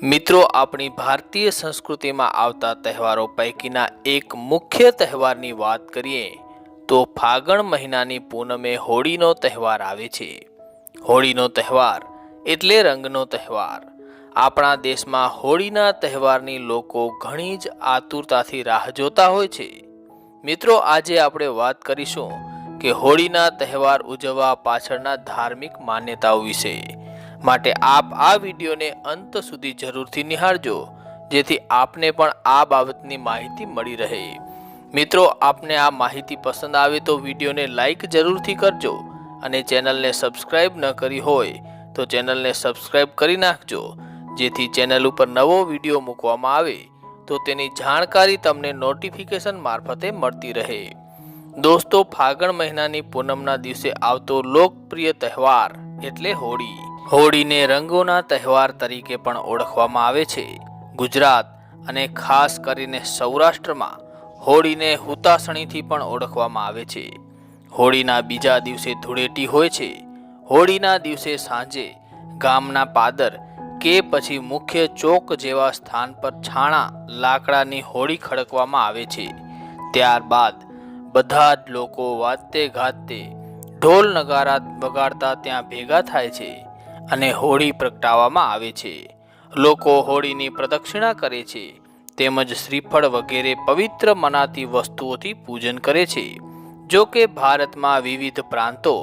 મિત્રો, આપણી ભારતીય સંસ્કૃતિમાં આવતા તહેવારો પૈકીના એક મુખ્ય તહેવારની વાત કરીએ તો ફાગણ મહિનાની પૂનમે હોળીનો તહેવાર આવે છે. હોળીનો તહેવાર એટલે રંગનો તહેવાર. આપણા દેશમાં હોળીના તહેવારની લોકો ઘણી જ આતુરતાથી રાહ જોતા હોય છે. મિત્રો, આજે આપણે વાત કરીશું કે હોળીના તહેવાર ઉજવવા પાછળના ધાર્મિક માન્યતાઓ વિશે. માટે આપ આ વિડીયોને અંત સુધી જરૂરથી નિહાળજો, જેથી આપને પણ આ બાબતની માહિતી મળી રહે. મિત્રો, આપને આ માહિતી પસંદ આવે તો વિડીયોને લાઈક જરૂરથી કરજો અને ચેનલને સબસ્ક્રાઈબ ન કરી હોય તો ચેનલને સબસ્ક્રાઈબ કરી નાખજો, જેથી ચેનલ ઉપર નવો વિડીયો મૂકવામાં આવે તો તેની જાણકારી તમને નોટિફિકેશન મારફતે મળતી રહે. દોસ્તો, ફાગણ મહિનાની પૂનમના દિવસે આવતો લોકપ્રિય તહેવાર એટલે હોળી. હોળીને રંગોના તહેવાર તરીકે પણ ઓળખવામાં આવે છે. ગુજરાત અને ખાસ કરીને સૌરાષ્ટ્રમાં હોળીને હુતાસણીથી પણ ઓળખવામાં આવે છે. હોળીના બીજા દિવસે ધૂળેટી હોય છે. હોળીના દિવસે સાંજે ગામના પાદર કે પછી મુખ્ય ચોક જેવા સ્થાન પર છાણા લાકડાની હોળી ખડકવામાં આવે છે. ત્યારબાદ બધા જ લોકો વાતે ગાતે ઢોલ નગારા વગાડતા ત્યાં ભેગા થાય છે અને હોળી પ્રગટાવવામાં આવે છે. લોકો હોળીની પ્રદક્ષિણા કરે છે તેમજ શ્રીફળ વગેરે પવિત્ર મનાતી વસ્તુઓથી પૂજન કરે છે. જો કે ભારતમાં વિવિધ પ્રાંતો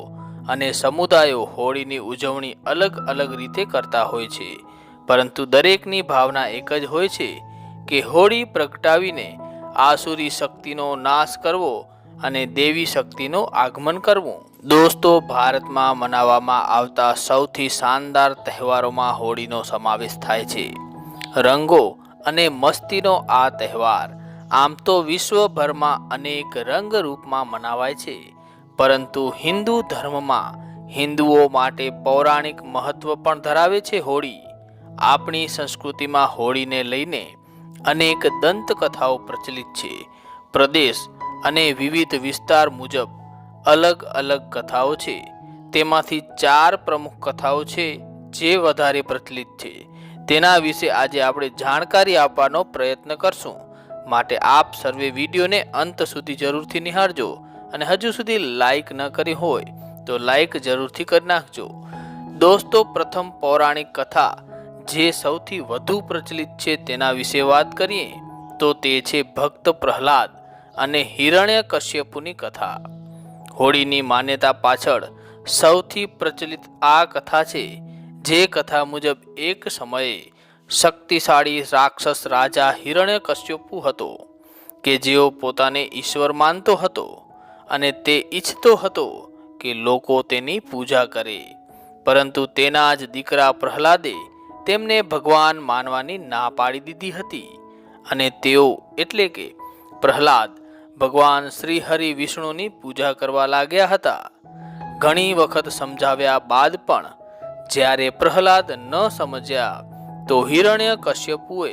અને સમુદાયો હોળીની ઉજવણી અલગ અલગ રીતે કરતા હોય છે, પરંતુ દરેકની ભાવના એક જ હોય છે કે હોળી પ્રગટાવીને આસુરી શક્તિનો નાશ કરવો અને દેવી શક્તિનું આગમન કરવું. દોસ્તો, ભારતમાં મનાવવામાં આવતા સૌથી શાનદાર તહેવારોમાં હોળીનો સમાવેશ થાય છે. રંગો અને મસ્તીનો આ તહેવાર આમ તો વિશ્વભરમાં અનેક રંગ રૂપમાં મનાવાય છે, પરંતુ હિન્દુ ધર્મમાં હિન્દુઓ માટે પૌરાણિક મહત્વ પણ ધરાવે છે. હોળી આપણી સંસ્કૃતિમાં હોળીને લઈને અનેક દંતકથાઓ પ્રચલિત છે. પ્રદેશ અને વિવિધ વિસ્તાર મુજબ અલગ અલગ કથાઓ છે. તેમાંથી 4 પ્રમુખ કથાઓ છે જે વધારે પ્રચલિત છે. તેના વિશે આજે આપણે જાણકારી આપવાનો પ્રયત્ન કરશું. માટે આપ સર્વે વિડીયોને અંત સુધી જરૂરથી નિહાળજો અને હજુ સુધી લાઈક ન કરી હોય તો લાઈક જરૂરથી કરી નાખજો. દોસ્તો, પ્રથમ પૌરાણિક કથા જે સૌથી વધુ પ્રચલિત છે તેના વિશે વાત કરીએ તો તે છે ભક્ત પ્રહલાદ અને હિરણ્યકશ્યપુની કથા. હોળીની માન્યતા પાછળ સૌથી પ્રચલિત આ કથા છે. જે કથા મુજબ એક સમયે શક્તિશાળી રાક્ષસ રાજા હિરણ્યકશ્યપુ હતો કે જેઓ પોતાને ઈશ્વર માનતો હતો અને તે ઈચ્છતો હતો કે લોકો તેની પૂજા કરે, પરંતુ તેના જ દીકરા પ્રહલાદે તેમને ભગવાન માનવાની ના પાડી દીધી હતી અને તેઓ એટલે કે પ્રહલાદ ભગવાન શ્રી હરિ વિષ્ણુની પૂજા કરવા લાગ્યા હતા. ઘણી વખત સમજાવ્યા બાદ પણ જ્યારે પ્રહલાદ ન સમજ્યા તો હિરણ્યકશ્યપુએ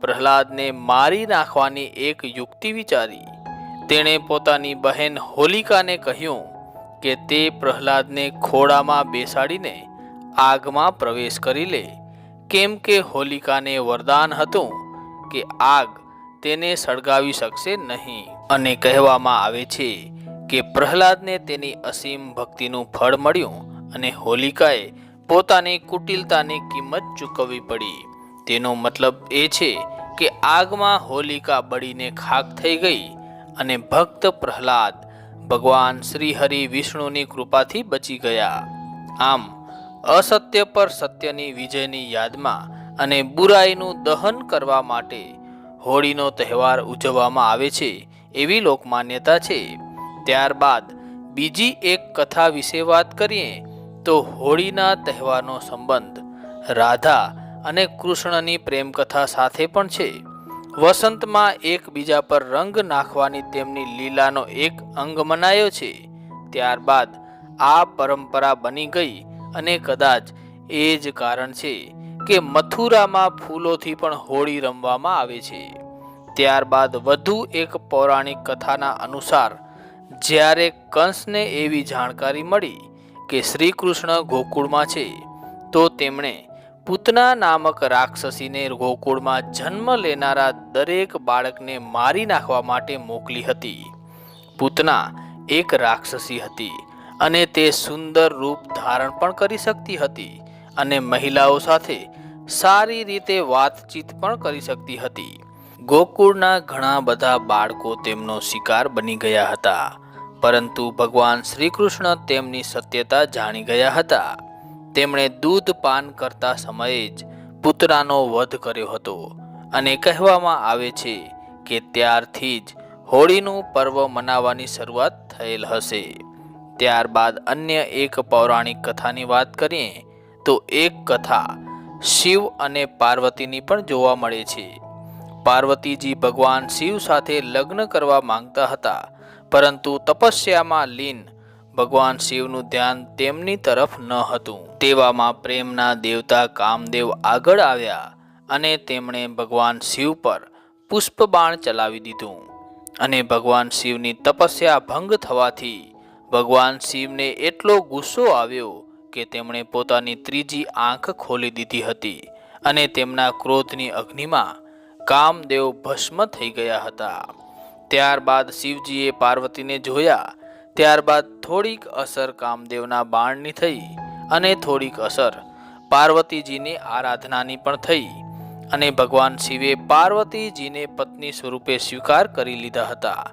પ્રહલાદને મારી નાખવાની એક યુક્તિ વિચારી. તેણે પોતાની બહેન હોલિકાને કહ્યું કે તે પ્રહલાદને ખોળામાં બેસાડીને આગમાં પ્રવેશ કરી લે, કેમ કે હોલિકાને વરદાન હતું કે આગ તેને સળગાવી શકશે નહીં. અને કહેવામાં આવે છે કે પ્રહલાદને તેની અસીમ ભક્તિનું ફળ મળ્યું અને હોલિકાએ પોતાની કુટિલતાની કિંમત ચૂકવવી પડી. તેનો મતલબ એ છે કે આગમાં હોલિકા બળીને ખાક થઈ ગઈ અને ભક્ત પ્રહલાદ ભગવાન શ્રી હરિ વિષ્ણુની કૃપાથી બચી ગયા. આમ અસત્ય પર સત્યની વિજયની યાદમાં અને બુરાઈનું દહન કરવા માટે હોળીનો તહેવાર ઉજવવામાં આવે છે એવી લોકમાન્યતા છે. ત્યારબાદ બીજી એક કથા વિશે વાત કરીએ તો હોળીના તહેવારનો સંબંધ રાધા અને કૃષ્ણની પ્રેમકથા સાથે પણ છે. વસંતમાં એકબીજા પર રંગ નાખવાની તેમની લીલાનો એક અંગ મનાયો છે. ત્યારબાદ આ પરંપરા બની ગઈ અને કદાચ એ જ કારણ છે કે મથુરામાં ફૂલોથી પણ હોળી રમવામાં આવે છે. ત્યારબાદ વધુ એક પૌરાણિક કથાના અનુસાર જ્યારે કંસને એવી જાણકારી મળી કે શ્રી કૃષ્ણ ગોકુળમાં છે તો તેમણે પૂતના નામક રાક્ષસીને ગોકુળમાં જન્મ લેનારા દરેક બાળકને મારી નાખવા માટે મોકલી હતી. પૂતના એક રાક્ષસી હતી અને તે સુંદર રૂપ ધારણ પણ કરી શકતી હતી અને મહિલાઓ સાથે સારી રીતે વાતચીત પણ કરી શકતી હતી. ગોકુળના ઘણા બધા બાળકો તેમનો શિકાર બની ગયા હતા, પરંતુ ભગવાન શ્રી કૃષ્ણ તેમની સત્યતા જાણી ગયા હતા. તેમણે દૂધ પાન કરતા સમયે જ પૂતનાનો વધ કર્યો હતો અને કહેવામાં આવે છે કે ત્યારથી જ હોળીનું પર્વ મનાવવાની શરૂઆત થયેલ હશે. ત્યારબાદ અન્ય એક પૌરાણિક કથાની વાત કરીએ તો એક કથા શિવ અને પાર્વતીની પણ જોવા મળે છે. પાર્વતીજી ભગવાન શિવ સાથે લગ્ન કરવા માંગતા હતા, પરંતુ તપસ્યામાં લીન ભગવાન શિવનું ધ્યાન તેમની તરફ ન હતું. તેવામાં પ્રેમના દેવતા કામદેવ આગળ આવ્યા અને તેમણે ભગવાન શિવ પર પુષ્પબાણ ચલાવી દીધું અને ભગવાન શિવની તપસ્યા ભંગ થવાથી ભગવાન શિવને એટલો ગુસ્સો આવ્યો કે તેમણે પોતાની ત્રીજી આંખ ખોલી દીધી હતી અને તેમના ક્રોધની અગ્નિમાં કામદેવ ભસ્મ થઈ ગયા હતા. ત્યારબાદ શિવજીએ પાર્વતીને જોયા. ત્યારબાદ થોડીક અસર કામદેવના બાણની થઈ અને થોડીક અસર પાર્વતીજીની આરાધનાની પણ થઈ અને ભગવાન શિવે પાર્વતીજીને પત્ની સ્વરૂપે સ્વીકાર કરી લીધા હતા.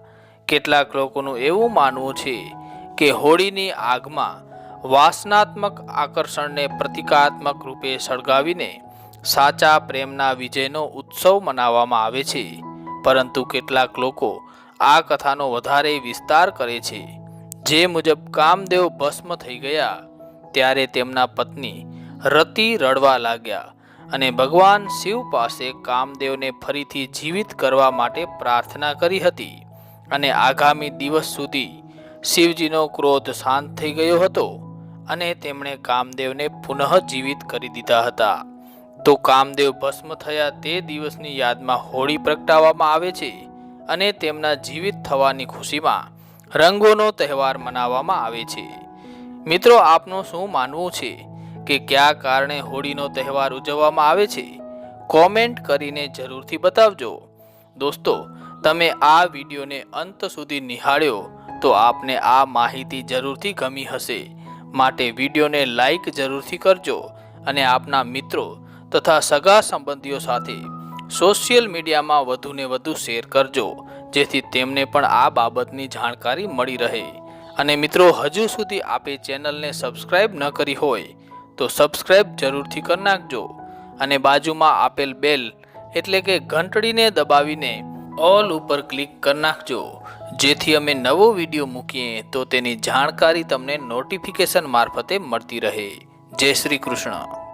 કેટલાક લોકોનું એવું માનવું છે કે હોળીની આગમાં વાસનાત્મક આકર્ષણને પ્રતિકાત્મક રૂપે સળગાવીને સાચા પ્રેમના વિજયનો ઉત્સવ મનાવવામાં આવે છે, પરંતુ કેટલાક લોકો આ કથાનો વધારે વિસ્તાર કરે છે. જે મુજબ કામદેવ ભસ્મ થઈ ગયા ત્યારે તેમના પત્ની રતિ રડવા લાગ્યા અને ભગવાન શિવ પાસે કામદેવને ફરીથી જીવિત કરવા માટે પ્રાર્થના કરી હતી અને આગામી દિવસ સુધી શિવજીનો ક્રોધ શાંત થઈ ગયો હતો અને તેમણે કામદેવને પુનઃ જીવિત કરી દીધા હતા. તો કામદેવ ભસ્મ થયા તે દિવસની યાદમાં હોળી પ્રગટાવવામાં આવે છે અને તેમના જીવિત થવાની ખુશીમાં રંગોનો તહેવાર મનાવવામાં આવે છે. મિત્રો, આપનું શું માનવું છે કે કયા કારણે હોળીનો તહેવાર ઉજવવામાં આવે છે? કોમેન્ટ કરીને જરૂરથી બતાવજો. દોસ્તો, તમે આ વિડીયોને અંત સુધી નિહાળ્યો તો આપને આ માહિતી જરૂરથી ગમી હશે, માટે વિડીયોને લાઈક જરૂરથી કરજો અને આપના મિત્રો તથા સગા સંબંધીઓ સાથે સોશિયલ મીડિયામાં વધુને વધુ શેર કરજો, જેથી તેમને પણ આ બાબતની જાણકારી મળી રહે. અને મિત્રો, હજુ સુધી આપે ચેનલને સબસ્ક્રાઈબ ન કરી હોય તો સબસ્ક્રાઈબ જરૂરથી કરી નાખજો અને બાજુમાં આપેલ બેલ એટલે કે ઘંટડીને દબાવીને ઓલ ઉપર ક્લિક કરી નાખજો, જેથી અમે નવો વિડીયો મૂકીએ તો તેની જાણકારી તમને નોટિફિકેશન મારફતે મળતી રહે. જય શ્રી કૃષ્ણ.